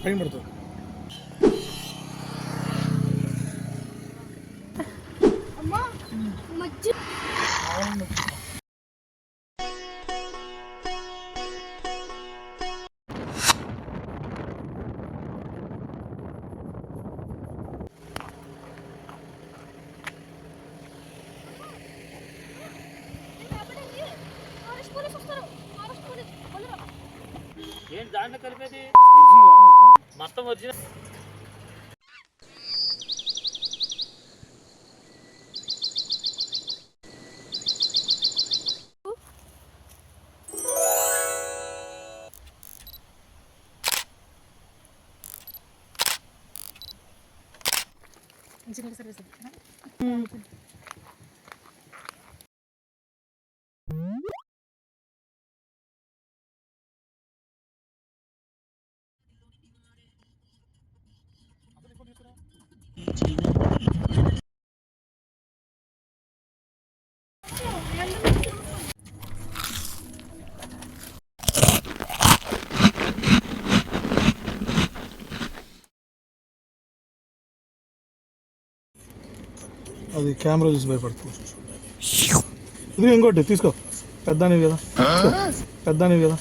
Time పడుతుంది. ఏంటి దాంట్లో కలిపేది మొత్తం ఒరిజినల్. అది కెమెరా చూసి భయపడుతుంది. ఇది ఇంకోటి తీసుకో, పెద్దనివి కదా, పెద్దనివి కదా,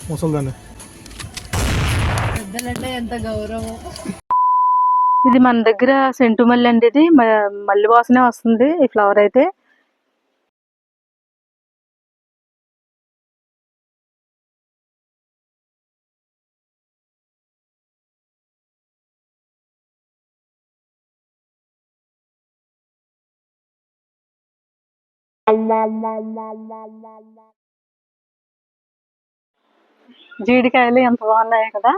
ముసలిదాన్ని. ఎంత గౌరవం. ఇది మన దగ్గర సెంటు మల్లి అండి. ఇది మల్లి వాసనే వస్తుంది ఈ ఫ్లవర్ అయితే. జీడికాయలు ఎంత బాగున్నాయి కదా.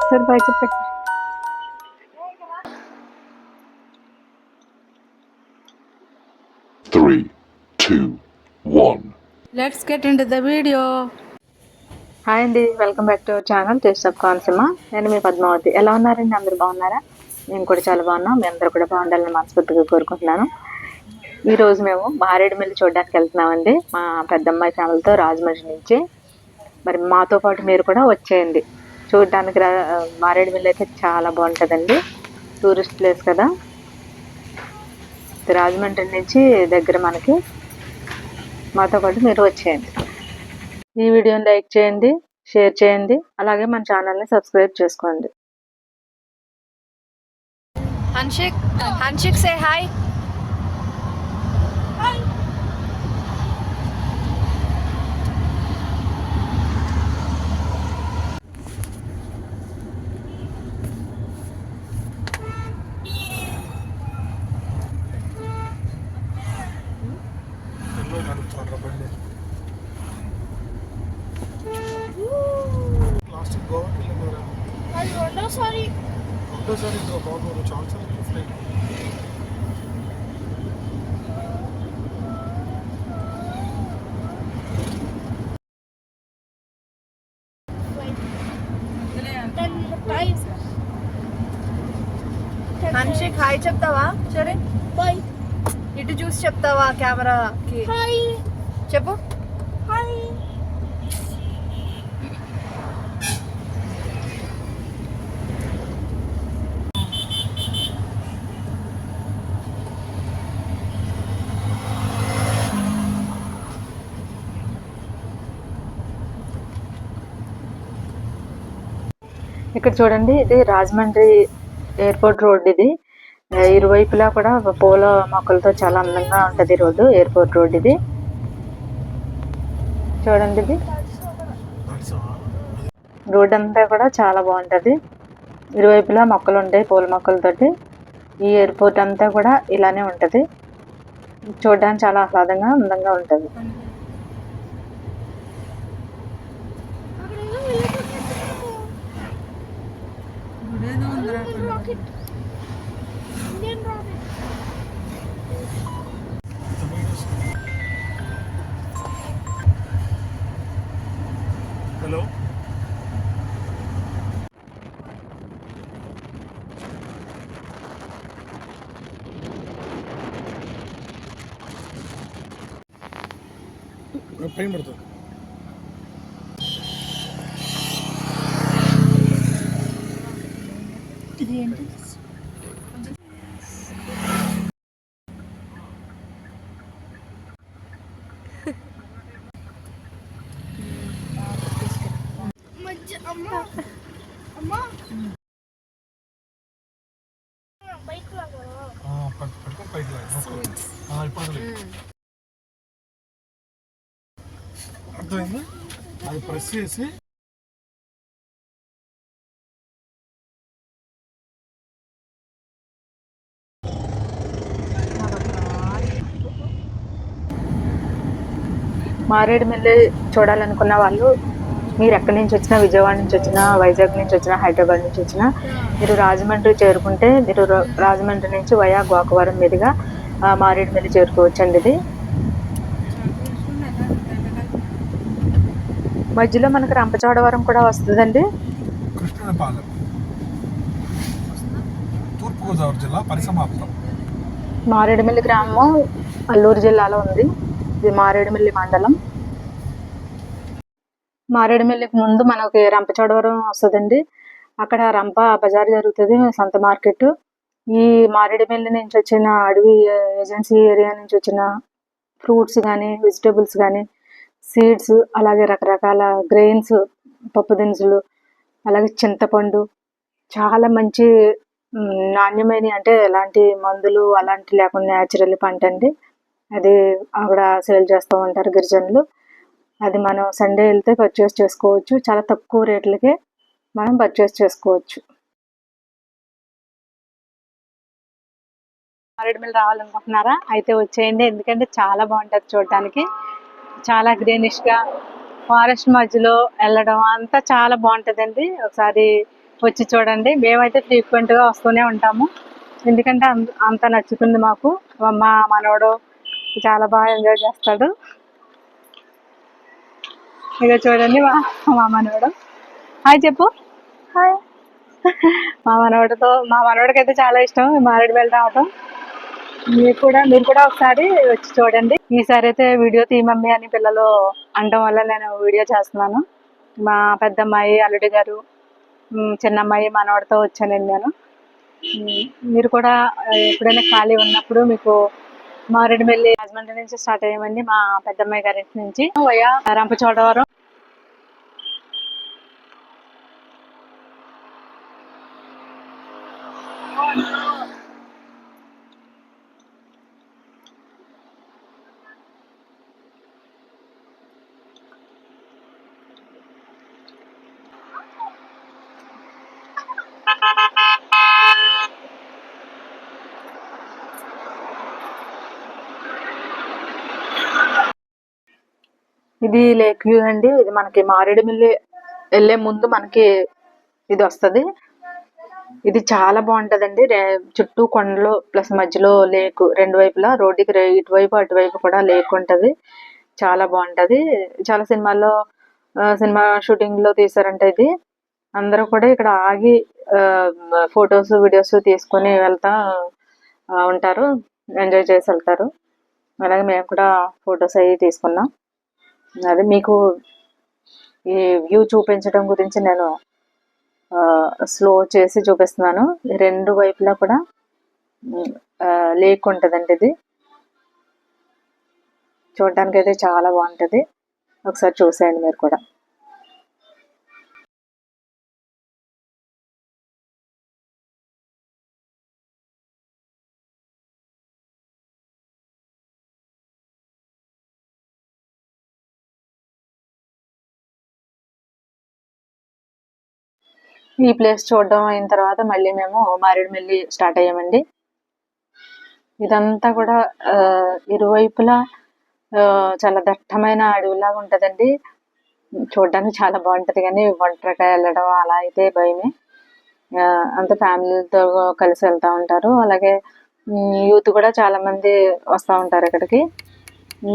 సరే బాయ్ చెప్పండి. 3, 2, 1. Let's get into the video. Hi అండి, welcome back to our channel taste of Konaseema. నేను మీ పద్మావతి. ఎలా ఉన్నారండి? అందరూ బాగున్నారా? నేను కూడా చాలా బాగున్నాం. మీ అందరూ కూడా బాగుండాలని మనస్ఫూర్తిగా కోరుకుంటున్నాను. ఈరోజు మేము మారేడుమిల్లి చూడడానికి వెళ్తున్నామండి, మా పెద్దమ్మాయి ఫ్యామిలీతో రాజమండ్రి నుంచి. మరి మాతో పాటు మీరు కూడా వచ్చేయండి చూడడానికి. మారేడుమిల్లి అయితే చాలా బాగుంటుందండి, టూరిస్ట్ ప్లేస్ కదా. రాజమండ్రి నుంచి దగ్గర మనకి. మాతో పాటు మీరు వచ్చేయండి. ఈ వీడియోని లైక్ చేయండి, షేర్ చేయండి, అలాగే మన ఛానల్ని సబ్స్క్రైబ్ చేసుకోండి. Hanshik say hi. ప్లాస్టిక్ గోవాకి వెళ్ళినారా? రెండోసారి బాబు చాలా ఫ్లైట్. హన్షిక్ హాయ్ చెప్తావా? సరే బాయ్. ఇటు చూసి చెప్తావా కెమెరాకి? హాయ్ చెప్పు. హాయ్. ఇక్కడ చూడండి, ఇది రాజమండ్రి ఎయిర్పోర్ట్ రోడ్. ఇది ఇరువైపులా కూడా పూల మొక్కలతో చాలా అందంగా ఉంటుంది రోడ్డు, ఎయిర్పోర్ట్ రోడ్ ఇది. చూడండి, ఇది రోడ్ అంతా కూడా చాలా బాగుంటుంది. ఇరువైపులా మొక్కలు ఉంటాయి పూల మొక్కలతోటి. ఈ ఎయిర్పోర్ట్ అంతా కూడా ఇలానే ఉంటుంది, చూడడానికి చాలా ఆహ్లాదంగా అందంగా ఉంటుంది. హలో పైన పడుతుంది. ఇది ఏంటి? పట్టుకొని పైకి ఇప్పుడు అర్థమైంది. అది ప్రెస్ చేసి మారేడుమిల్లి చూడాలనుకున్న వాళ్ళు మీరు ఎక్కడి నుంచి వచ్చినా, విజయవాడ నుంచి వచ్చినా, వైజాగ్ నుంచి వచ్చినా, హైదరాబాద్ నుంచి వచ్చినా మీరు రాజమండ్రి చేరుకుంటే మీరు రాజమండ్రి నుంచి వయా గోకవరం మీదుగా మారేడుమిల్లి చేరుకోవచ్చండి. ఇది మధ్యలో మనకు రంపచోడవరం కూడా వస్తుందండి. కృష్ణపాలెం, తూర్పుగోదావరి జిల్లా పరిసమాప్తం. మారేడుమిల్లి గ్రామం అల్లూరు జిల్లాలో ఉంది. ఇది మారేడుమిల్లి మండలం. మారేడుమిల్లికి ముందు మనకి రంపచోడవరం వస్తుందండి. అక్కడ రంప బజార్ జరుగుతుంది, సంత మార్కెట్. ఈ మారేడుమిల్లి నుంచి వచ్చిన అడవి ఏజెన్సీ ఏరియా నుంచి వచ్చిన ఫ్రూట్స్ కానీ, వెజిటేబుల్స్ కానీ, సీడ్స్, అలాగే రకరకాల గ్రెయిన్స్, పప్పు దినుసులు, అలాగే చింతపండు, చాలా మంచి నాణ్యమైన, అంటే ఎలాంటి మందులు అలాంటి లేకుండా న్యాచురల్ పంట అండి. అది అక్కడ సేల్ చేస్తూ ఉంటారు గిరిజనులు. అది మనం సండే వెళ్తే పర్చేస్ చేసుకోవచ్చు. చాలా తక్కువ రేట్లకే మనం పర్చేస్ చేసుకోవచ్చు. మారేడుమిల్లి రావాలనుకుంటున్నారా? అయితే వచ్చేయండి. ఎందుకంటే చాలా బాగుంటుంది చూడటానికి. చాలా గ్రీనిష్గా ఫారెస్ట్ మధ్యలో వెళ్ళడం అంతా చాలా బాగుంటుందండి. ఒకసారి వచ్చి చూడండి. మేమైతే ఫ్రీక్వెంట్గా వస్తూనే ఉంటాము, ఎందుకంటే అంత నచ్చుతుంది మాకు. మా మనవడు చాలా బాగా ఎంజాయ్ చేస్తాడు. ఇక చూడండి మా మనవడు. హాయ్ చెప్పు. హాయ్. మా మనవడికి అయితే చాలా ఇష్టం మారేడుమిల్లి రావడం. మీరు కూడా ఒకసారి వచ్చి చూడండి. ఈసారి అయితే వీడియో తీయమమ్మీ అని పిల్లలు అనడం వల్ల నేను వీడియో చేస్తున్నాను. మా పెద్దమ్మాయి, అల్లుడి గారు, చిన్నమ్మాయి, మనవడితో వచ్చానండి నేను. మీరు కూడా ఎప్పుడైనా ఖాళీ ఉన్నప్పుడు మీకు మారేడుమిల్లి రాజమండ్రి నుంచి స్టార్ట్ అయ్యామండి, మా పెద్దమ్మాయి గారి నుంచి వయా రంపచోడవరం. ఇది లేక్ వ్యూ అండి. ఇది మనకి మారేడుమిల్లి వెళ్ళే ముందు మనకి ఇది వస్తుంది. ఇది చాలా బాగుంటుందండి. చుట్టూ కొండలు ప్లస్ మధ్యలో లేక్, రెండు వైపులా రోడ్డుకి ఇటువైపు అటువైపు కూడా లేక్ ఉంటుంది. చాలా బాగుంటుంది. చాలా సినిమా షూటింగ్ లో తీసారంట ఇది. అందరూ కూడా ఇక్కడ ఆగి ఫొటోస్, వీడియోస్ తీసుకొని వెళ్తా ఉంటారు, ఎంజాయ్ చేసి వెళ్తారు. అలాగే మేము కూడా ఫొటోస్ అవి తీసుకున్నాం. అది మీకు ఈ వ్యూ చూపించడం గురించి నేను స్లో చేసి చూపిస్తున్నాను. రెండు వైపులా కూడా లేక్ ఉంటుందండి. ఇది చూడటానికి అయితే చాలా బాగుంటుంది. ఒకసారి చూసేయండి మీరు కూడా. ఈ ప్లేస్ చూడడం అయిన తర్వాత మళ్ళీ మేము మారేడుమిల్లి స్టార్ట్ అయ్యామండి. ఇదంతా కూడా ఇరువైపులా చాలా దట్టమైన అడవిలాగా ఉంటుందండి. చూడడానికి చాలా బాగుంటుంది, కానీ ఒంటరిగా వెళ్ళడం అలా అయితే భయమే. అంత ఫ్యామిలీతో కలిసి వెళ్తూ ఉంటారు. అలాగే యూత్ కూడా చాలా మంది వస్తూ ఉంటారు ఇక్కడికి.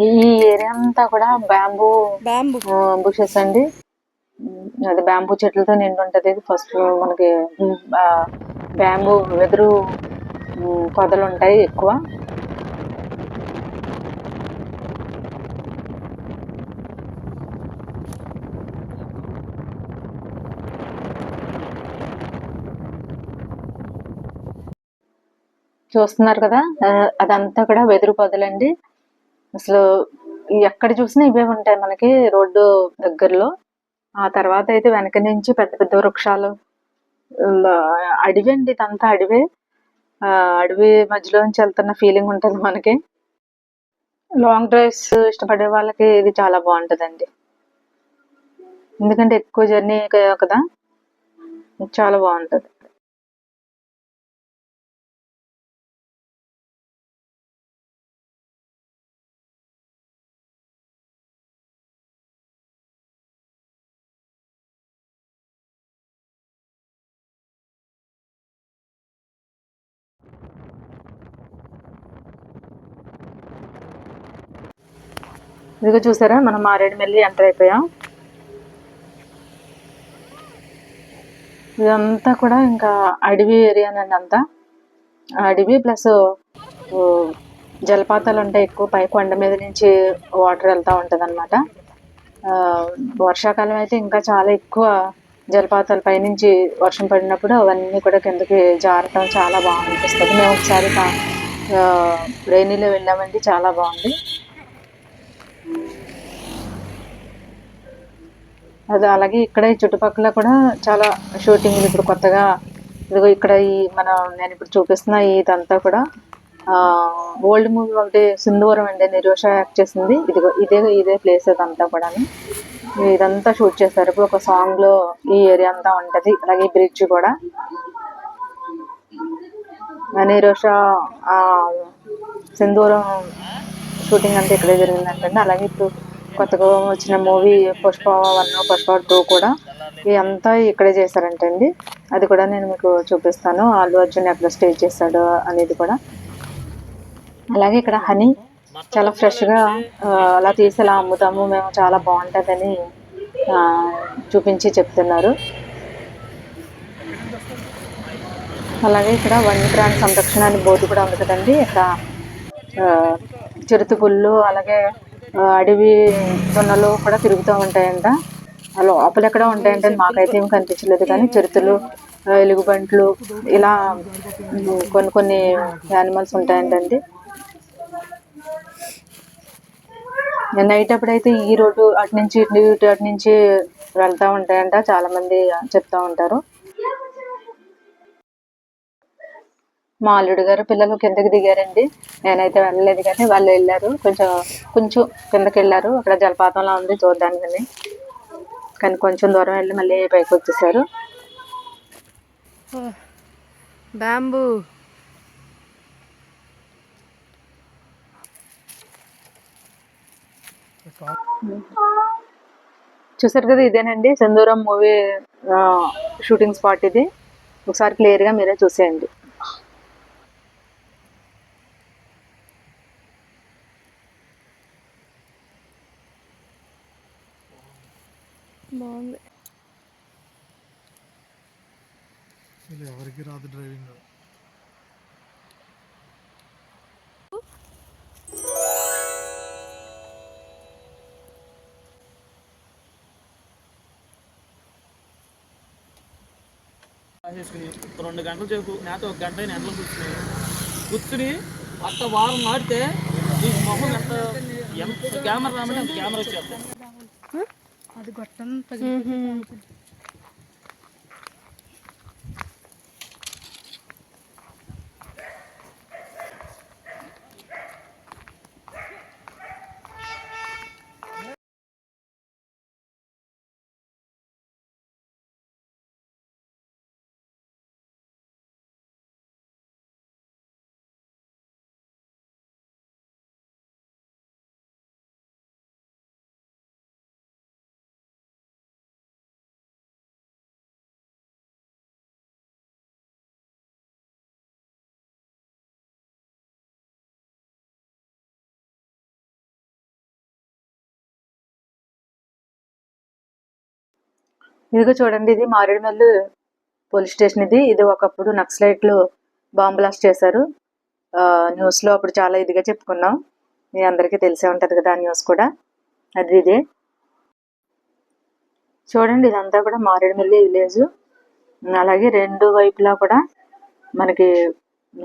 ఈ ఏరియా అంతా కూడా బ్యాంబూ బుషెస్ అండి. అది బ్యాంబూ చెట్లతో నిండి ఉంటుంది. ఫస్ట్ మనకి ఆ, బ్యాంబూ వెదురు పొదలు ఉంటాయి ఎక్కువ. చూస్తున్నారు కదా, అదంతా కూడా వెదురు పొదలండి. అసలు ఎక్కడ చూసినా ఇవే ఉంటాయి మనకి రోడ్డు దగ్గరలో. ఆ తర్వాత అయితే వెనక నుంచి పెద్ద పెద్ద వృక్షాలు, ల- అడవి అండి, ఇదంతా అడవే. ఆ, అడవి మధ్యలో నుంచి వెళ్తున్న ఫీలింగ్ ఉంటుంది మనకి. లాంగ్ డ్రైవ్స్ ఇష్టపడే వాళ్ళకి ఇది చాలా బాగుంటుందండి, ఎందుకంటే ఎక్కువ జర్నీ కదా, చాలా బాగుంటుంది. ఇదిగో చూసారా, మనం మారేడుమిల్లి ఎంటర్ అయిపోయాం. ఇదంతా కూడా ఇంకా అడవి ఏరియానండి అంతా. అడవి ప్లస్ జలపాతాలు ఉంటాయి ఎక్కువ, పై కొండ మీద నుంచి వాటర్ వెళ్తూ ఉంటుంది అనమాట. వర్షాకాలం అయితే ఇంకా చాలా ఎక్కువ జలపాతాల పైనుంచి వర్షం పడినప్పుడు అవన్నీ కూడా కిందకి జారటం చాలా బాగా అనిపిస్తుంది. మేము ఒకసారి రైనీలో వెళ్ళామండి, చాలా బాగుంది. అది అలాగే ఇక్కడ ఈ చుట్టుపక్కల కూడా చాలా షూటింగ్లు ఇప్పుడు కొత్తగా, ఇదిగో ఇక్కడ నేను ఇప్పుడు చూపిస్తున్న ఇదంతా కూడా ఓల్డ్ మూవీ ఒకటి సింధూరం అండి, నిరోష యాక్ట్ చేసింది. ఇదిగో ఇదే ప్లేస్ అదంతా కూడా. ఇదంతా షూట్ చేస్తారు. ఇప్పుడు ఒక సాంగ్ లో ఈ ఏరియా అంతా ఉంటది. అలాగే బ్రిడ్జ్ కూడా, నిరోష సింధూరం షూటింగ్ అంతా ఇక్కడే జరిగిందంటండి. అలాగే ఇప్పుడు కొత్తగా వచ్చిన మూవీ పుష్ప 1, పుష్ప 2 కూడా ఇదంతా ఇక్కడే చేశారంటండి. అది కూడా నేను మీకు చూపిస్తాను, అల్లు అర్జున్ ఎక్కడ స్టే చేశాడు అనేది కూడా. అలాగే ఇక్కడ హనీ చాలా ఫ్రెష్గా అలా తీసి అలా అమ్ముతాము మేము, చాలా బాగుంటుందని చూపించి చెప్తున్నారు. అలాగే ఇక్కడ వన్యప్రాణి సంరక్షణ అని బోర్డు కూడా ఉంది కదండి. ఇక్కడ చిరుత పుళ్ళు, అలాగే అడవి దున్నలు కూడా తిరుగుతూ ఉంటాయంట. లోపల ఎక్కడ ఉంటాయంటే మాకైతే ఏమి కనిపించలేదు, కానీ చిరుతలు, ఎలుగుబంట్లు, ఇలా కొన్ని యానిమల్స్ ఉంటాయంటండి. నైట్ అప్పుడైతే ఈ రోడ్డు అటు నుంచి వెళ్తూ ఉంటాయంట, చాలా మంది చెప్తా ఉంటారు. మా అల్లుడు గారు పిల్లలు కిందకి దిగారండి, నేనైతే వెళ్ళలేదు, కానీ వాళ్ళు వెళ్ళారు. కొంచెం కిందకి వెళ్ళారు, అక్కడ జలపాతంలా ఉంది చూడడానికి, కానీ కొంచెం దూరం వెళ్ళి మళ్ళీ పైకి వచ్చేసారు. బ్యాంబూ చూసారు కదా, ఇదేనండి సింధూరం మూవీ షూటింగ్ స్పాట్. ఇది ఒకసారి క్లియర్గా మీరే చూసేయండి. బాగుంది. ఎవరికి రాదు డ్రైవింగ్. చేసుకుని 2 గంటల సేపు నాతో 1 గంట ఎండలో కూర్చుని అట్ట వారం నాటితే ఈ మొహం ఎంత కెమెరా రామంటే అంత కెమెరా వచ్చేస్తాం. అది గొట్టం ఇదిగో చూడండి, ఇది మారేడుమల్లి పోలీస్ స్టేషన్. ఇది ఒకప్పుడు నక్సలైట్లు బాంబ్ బ్లాస్ట్ చేశారు. న్యూస్లో అప్పుడు చాలా ఇదిగా చెప్పుకున్నాం. మీ అందరికీ తెలిసే ఉంటుంది కదా ఆ న్యూస్ కూడా. ఇదే చూడండి, ఇదంతా కూడా మారేడుమల్లి విలేజ్. అలాగే రెండు వైపులా కూడా మనకి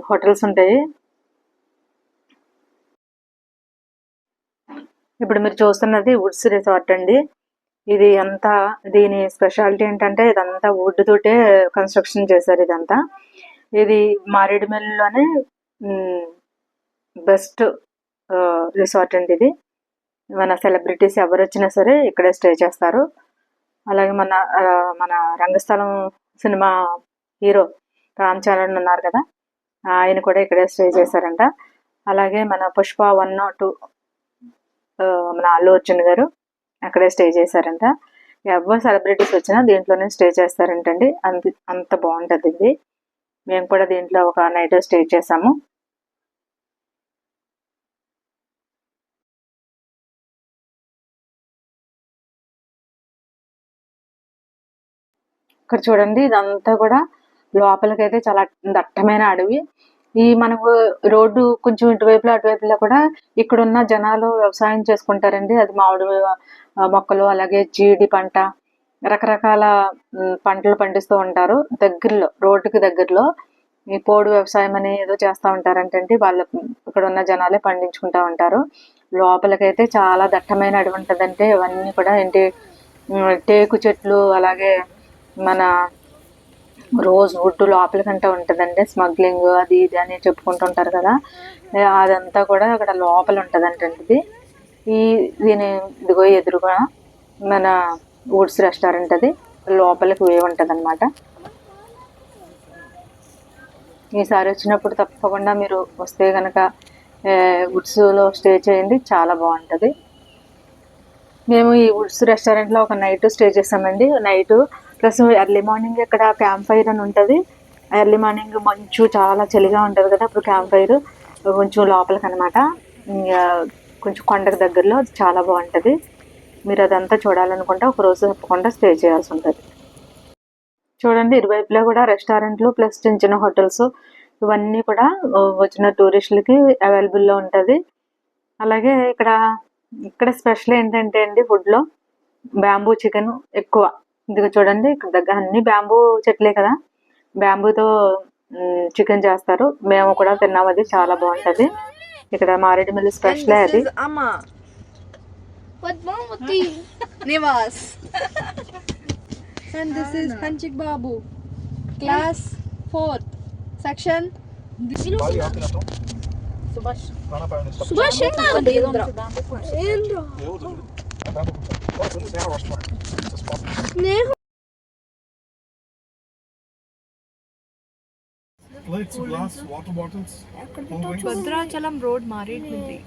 హోటల్స్ ఉంటాయి. ఇప్పుడు మీరు చూస్తున్నది వుడ్స్ రిసార్ట్ అండి. ఇది అంతా, దీని స్పెషాలిటీ ఏంటంటే ఇదంతా వుడ్ తోటే కన్స్ట్రక్షన్ చేశారు. ఇదంతా ఇది మారేడుమల్లిలోనే బెస్ట్ రిసార్ట్ అండి. ఇది మన సెలబ్రిటీస్ ఎవరు వచ్చినా సరే ఇక్కడే స్టే చేస్తారు. అలాగే మన రంగస్థలం సినిమా హీరో రామ్ చరణ్ ఉన్నారు కదా, ఆయన కూడా ఇక్కడే స్టే చేశారంట. అలాగే మన పుష్ప 1, 2 మన అల్లు అర్జున్ గారు అక్కడే స్టే చేశారంట. ఎవరు సెలబ్రిటీస్ వచ్చినా దీంట్లోనే స్టే చేస్తారంటండి. అంత బాగుంటుంది ఇది. మేము కూడా దీంట్లో ఒక నైట్ స్టే చేసాము. ఇక్కడ చూడండి, ఇదంతా కూడా లోపలికైతే చాలా దట్టమైన అడవి. మనకు రోడ్డు కొంచెం ఇటువైపులో అటువైపులో కూడా ఇక్కడున్న జనాలు వ్యవసాయం చేసుకుంటారండి. అది మామిడి మొక్కలు, అలాగే జీడి పంట, రకరకాల పంటలు పండిస్తూ ఉంటారు. దగ్గరలో, రోడ్డుకి దగ్గరలో ఈ పోడు వ్యవసాయం అని ఏదో చేస్తూ ఉంటారంటండి. వాళ్ళు ఇక్కడ ఉన్న జనాలే పండించుకుంటూ ఉంటారు. లోపలికైతే చాలా దట్టమైన అడవి ఉంటుందంటే ఇవన్నీ కూడా ఏంటి, టేకు చెట్లు, అలాగే మన రోజ్ వుడ్ లోపలికంటే ఉంటుందండి. స్మగ్లింగ్ అది ఇది అని చెప్పుకుంటుంటారు కదా, అదంతా కూడా అక్కడ లోపల ఉంటుందంటండి. ఇదిగో ఎదురుగా మన వుడ్స్ రెస్టారెంట్, అది లోపలికి వే ఉంటుంది అనమాట. ఈసారి వచ్చినప్పుడు తప్పకుండా మీరు వస్తే కనుక వుడ్స్లో స్టే చేయండి, చాలా బాగుంటుంది. మేము ఈ వుడ్స్ రెస్టారెంట్లో ఒక నైట్ స్టే చేసామండి. నైట్ ప్లస్ ఎర్లీ మార్నింగ్ ఇక్కడ క్యాంప్ ఫైర్ అని ఉంటుంది. ఎర్లీ మార్నింగ్ మంచు చాలా చలిగా ఉంటుంది కదా, అప్పుడు క్యాంప్ ఫైర్ కొంచెం లోపలికి అనమాట, కొంచెం కొండకు దగ్గరలో. చాలా బాగుంటుంది. మీరు అదంతా చూడాలనుకుంటే ఒకరోజు తప్పకుండా స్టే చేయాల్సి ఉంటుంది. చూడండి, ఇరువైపులా కూడా రెస్టారెంట్లు ప్లస్ చిన్న చిన్న హోటల్స్, ఇవన్నీ కూడా వచ్చిన టూరిస్టులకి అవైలబుల్లో ఉంటుంది. అలాగే ఇక్కడ స్పెషల్ ఏంటంటే అండి, ఫుడ్లో బ్యాంబూ చికెన్ ఎక్కువ. ఇదిగో చూడండి, ఇక్కడ దగ్గర అన్ని బ్యాంబూ చెట్లే కదా, బ్యాంబూతో చికెన్ చేస్తారు. మేము కూడా తిన్నాం, అది చాలా బాగుంటుంది. ఇక్కడ మారేడుమల్లి స్పెషలే అది. Nivas and this is Hanchik Babu, class 4th section. Subhash Lights, glass, water bottles. Bhadrachalam road Maredumilli.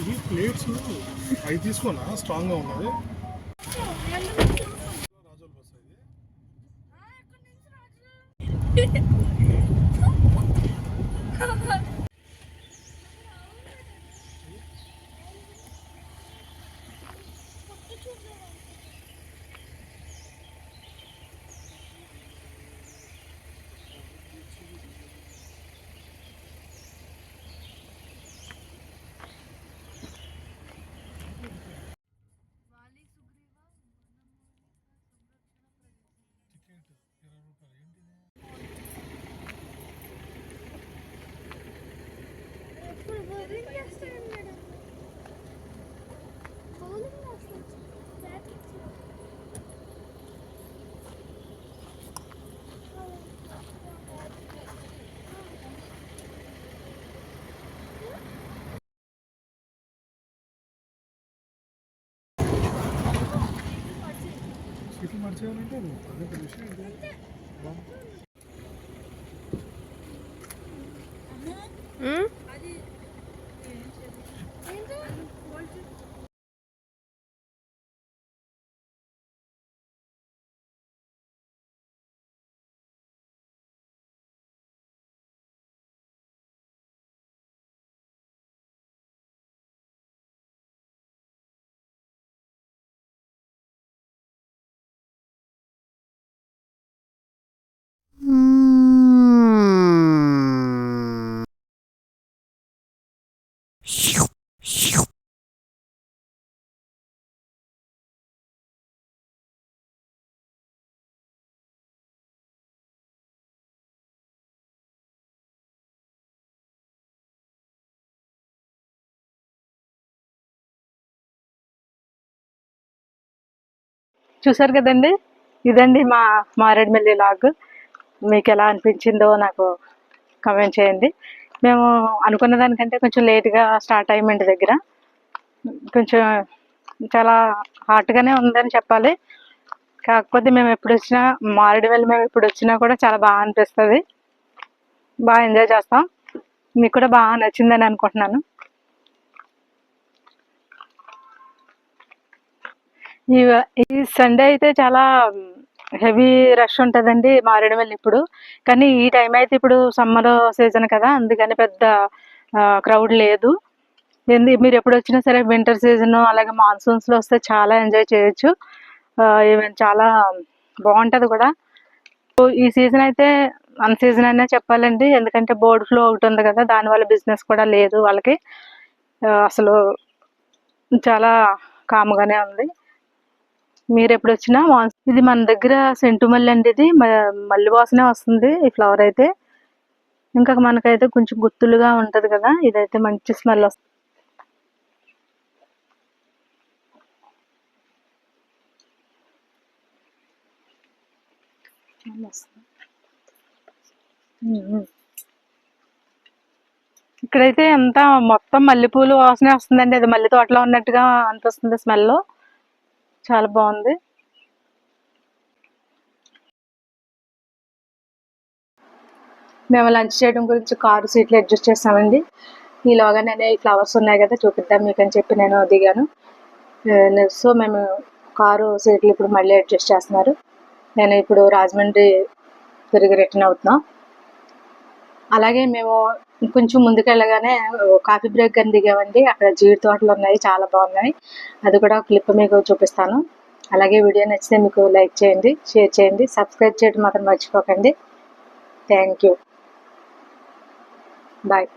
ఈ ప్లేట్స్ అవి తీసుకోనా, స్ట్రాంగ్ గా ఉన్నది. రాజోల్ బస్ ఇది. స్వీట్లు మర్చిపోయానంటే అదే విషయం. చూసారు కదండి, ఇదండి మా మారేడుమిల్లి లాగ్. మీకు ఎలా అనిపించిందో నాకు కమెంట్ చేయండి. మేము అనుకున్న దానికంటే కొంచెం లేట్గా స్టార్ట్ అయ్యాము ఇంటి దగ్గర. కొంచెం చాలా హాట్గానే ఉందని చెప్పాలి. కాకపోతే మేము ఎప్పుడు వచ్చినా మారేడుమిల్లి మేము ఎప్పుడు వచ్చినా కూడా చాలా బాగా అనిపిస్తుంది, బాగా ఎంజాయ్ చేస్తాం. మీకు కూడా బాగా నచ్చిందని అనుకుంటున్నాను. ఈ ఈ సండే అయితే చాలా హెవీ రష్ ఉంటుందండి మారేడుమిల్లి ఇప్పుడు. కానీ ఈ టైం అయితే ఇప్పుడు సమ్మర్ సీజన్ కదా, అందుకని పెద్ద క్రౌడ్ లేదు. మీరు ఎప్పుడు వచ్చినా సరే వింటర్ సీజన్ అలాగే మాన్సూన్స్లో వస్తే చాలా ఎంజాయ్ చేయొచ్చు. ఈవెన్ చాలా బాగుంటుంది కూడా. ఈ సీజన్ అయితే అన్ సీజన్ అనే చెప్పాలండి, ఎందుకంటే బోర్డ్ ఫ్లో ఒకటి ఉంది కదా, దానివల్ల బిజినెస్ కూడా లేదు వాళ్ళకి. అసలు చాలా కామ్గానే ఉంది. మీరు ఎప్పుడు వచ్చినా ఇది మన దగ్గర సెంటు మల్లి అండి. ఇది మల్లి వాసనే వస్తుంది ఈ ఫ్లవర్ అయితే. ఇంకా మనకైతే కొంచెం గుత్తులుగా ఉంటుంది కదా, ఇదైతే మంచి స్మెల్ వస్తుంది. ఇక్కడైతే అంతా మొత్తం మల్లెపూలు వాసనే వస్తుందండి. అది మల్లె తోటలో ఉన్నట్టుగా అనిపిస్తుంది స్మెల్. చాలా బాగుంది. మేము లంచ్ చేయడం గురించి కారు సీట్లు అడ్జస్ట్ చేస్తామండి. ఈలోగా నేను ఈ ఫ్లవర్స్ ఉన్నాయి కదా చూపిద్దాం మీకు అని చెప్పి నేను దిగాను. సో మేము కారు సీట్లు ఇప్పుడు మళ్ళీ అడ్జస్ట్ చేస్తున్నారు. నేను ఇప్పుడు రాజమండ్రి తిరిగి రిటర్న్ అవుతున్నాం. అలాగే మేము కొంచెం ముందుకెళ్ళగానే కాఫీ బ్రేక్ అని దిగామండి. అక్కడ జీడి తోటలు ఉన్నాయి, చాలా బాగున్నాయి. అది కూడా క్లిప్ మీకు చూపిస్తాను. అలాగే వీడియో నచ్చితే మీకు లైక్ చేయండి, షేర్ చేయండి, సబ్స్క్రైబ్ చేయడం మాత్రం మర్చిపోకండి. Thank you. బాయ్.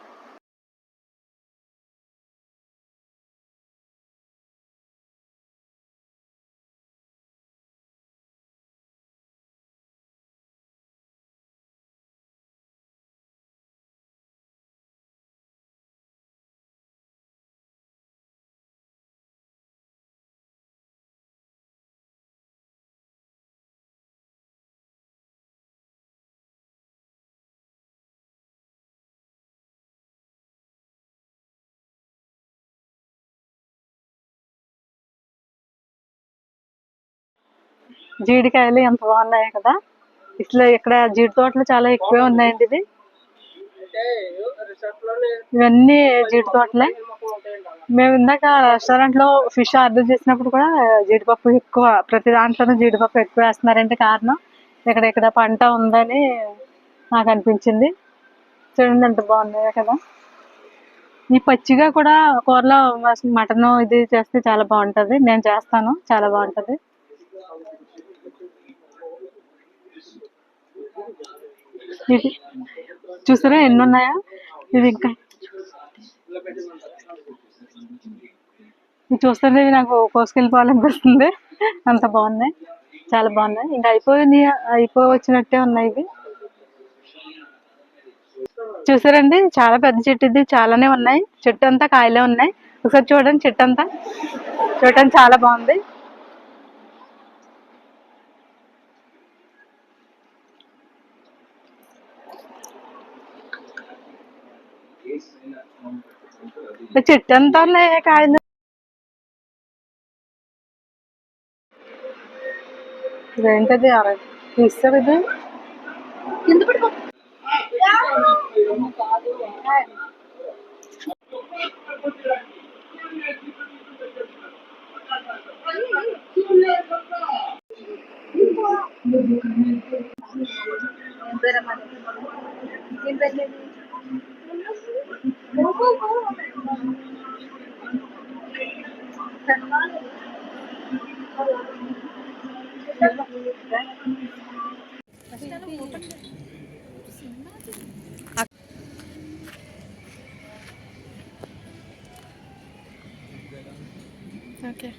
జీడికాయలు ఎంత బాగున్నాయి కదా. ఇట్లా ఇక్కడ జీడి తోటలు చాలా ఎక్కువే ఉన్నాయండి. ఇవన్నీ జీడి తోటలే. మేము ఇందాక రెస్టారెంట్లో ఫిష్ ఆర్డర్ చేసినప్పుడు కూడా జీడిపప్పు ఎక్కువ, ప్రతి దాంట్లోనూ జీడిపప్పు ఎక్కువ వేస్తున్నారంటే కారణం ఇక్కడ పంట ఉందని నాకు అనిపించింది. చూడండి ఎంత బాగున్నాయో కదా. ఈ పచ్చిగా కూడా కూరలో మటన్ ఇది చేస్తే చాలా బాగుంటుంది. నేను చేస్తాను, చాలా బాగుంటుంది. ఇది చూసారా ఎన్ని ఉన్నాయా. ఇది ఇంకా ఇది చూస్తుంటే నాకు కోసుకెళ్ళిపోవాలనిపిస్తుంది, అంత బాగున్నాయి, చాలా బాగున్నాయి. ఇంకా అయిపోవచ్చినట్టే ఉన్నాయి ఇవి. చూసారండి చాలా పెద్ద చెట్టు, ఇది చాలానే ఉన్నాయి. చెట్టు అంతా కాయలే ఉన్నాయి. ఒకసారి చూడండి, చెట్టు అంతా చూడటానికి చాలా బాగుంది. చెట్టు అంతా ఉన్నాయి కాయలు. ఇదేంటది తీస్తారు ఇది. ఓకే.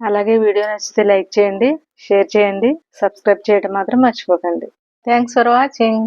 అలాగే వీడియో నచ్చితే లైక్ చేయండి, షేర్ చేయండి, సబ్స్క్రైబ్ చేయడం మాత్రం మర్చిపోకండి. Thanks for watching.